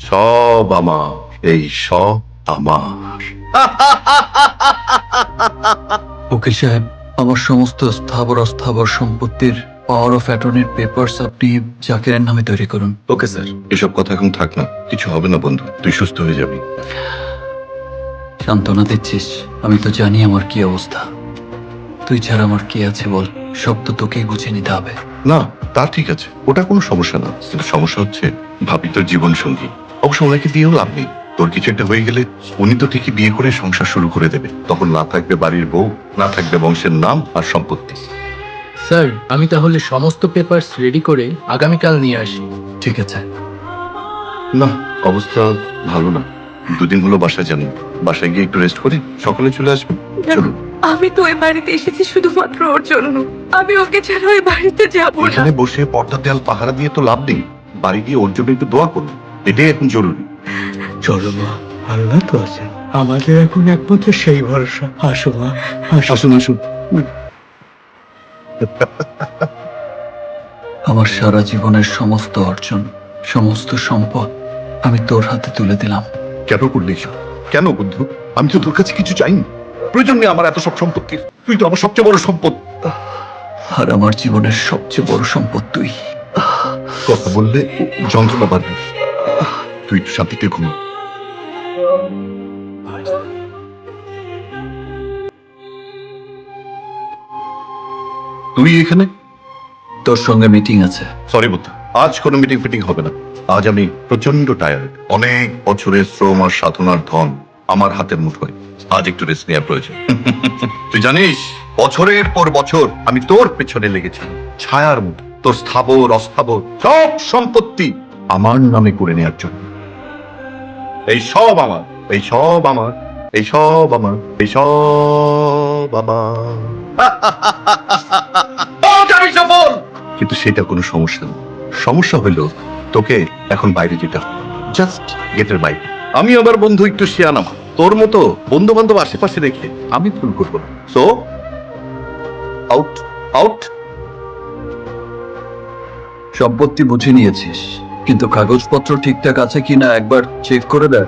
সব আমার, এই সব আমার। উকিল সাহেব, আমার সমস্ত স্থাবর অস্থাবর সম্পত্তির পাওয়ার অফ অ্যাটর্নির পেপারস আপনি জাকিরের নামে তৈরি করুন। ওকে স্যার, এসব কথা এখন থাক না, কিছু হবে না বন্ধু, তুই সুস্থ হয়ে যাবি। সান্ত্বনা দিচ্ছিস? আমি তো জানি আমার কি অবস্থা। তুই ছাড়া আমার কে আছে বল? সব তো তোকেই বুঝে নিতে হবে। না, তা ঠিক আছে, ওটা কোনো সমস্যা না, কিন্তু সমস্যা হচ্ছে ভাবি তোর জীবন সঙ্গী। অবশ্য ওনাকে দিয়েও লাভ নেই, তোর কিছু একটা হয়ে গেলে উনি তো ঠিকই বিয়ে করে সংসার শুরু করে দেবে। তখন না থাকবে বাড়ির বউ, না থাকবে বংশের নাম আর সম্পত্তি। স্যার, আমি তাহলে সমস্ত পেপারস রেডি করে আগামীকাল নিয়ে আসি। ঠিক আছে। না, অবস্থা ভালো না, দুদিন হলো বাসায় যান, বাসায় গিয়ে একটু রেস্ট করে সকালে চলে আসবেন। চলুন। আমি তো ওই বাড়িতে এসেছি শুধুমাত্র ওর জন্য। আমি ওকে ছাড়া ওই বাড়িতে যাব না। এখানে বসে পর্দা দেয়াল পাহারা দিয়ে তো লাভ নেই, বাড়ি গিয়ে ওর জন্য একটু দোয়া করুন, এটাই এখন জরুরি। চলো মা, আল্লাহ তো আছেন, আমাদের এখন একমাত্র সেই ভরসা। আসো মা, আসো। আসুন আসুন। আমার সারা জীবনের সমস্ত অর্জন, সমস্ত সম্পদ আমি তোর হাতে তুলে দিলাম। কেন করলি এসব? কেন বন্ধু? আমি তো তোর কাছে কিছু চাইনি, প্রয়োজন নেই আমার এত সব সম্পত্তি, তুই তো আমার সবচেয়ে বড় সম্পদ। আর আমার জীবনের সবচেয়ে বড় সম্পদ তুই। কথা বললে যন্ত্রণা বাড়বে, তুই একটু শান্তিতে ঘুমা। তুই এখানে? তোর সঙ্গে মিটিং আছে। সরি বন্ধু, আজ কোনো মিটিং ফিটিং হবে না। আজ আমি প্রচন্ড টায়ার্ড, অনেক বছরের শ্রম আর সাধনার ধন আমার হাতের মুঠোয়, আজ একটু রেস্ট নেওয়ার প্রয়োজন। তুই জানিস, বছরের পর বছর আমি তোর পেছনে লেগেছি ছায়ার মতো, তোর স্থাবর অস্থাবর সব সম্পত্তি আমার নামে করে নেওয়ার জন্য। এই সব আমার, এই সব আমার, এই সব আমার, এই সব আমার। আমি সফল, কিন্তু সেটা কোনো সমস্যা না। সমস্যা হইলো তোকে এখন বাইরে যেতে হবে, জাস্ট গেটের বাইরে। আমি আমার বন্ধু একটু শিয়ানা, তোর মতো বন্ধু বান্ধব আশেপাশে রেখে আমি ভুল করবো না। So out, out. সম্পত্তি বুঝে নিয়েছিস, কিন্তু কাগজপত্র ঠিকঠাক আছে কিনা একবার চেক করে দেখ।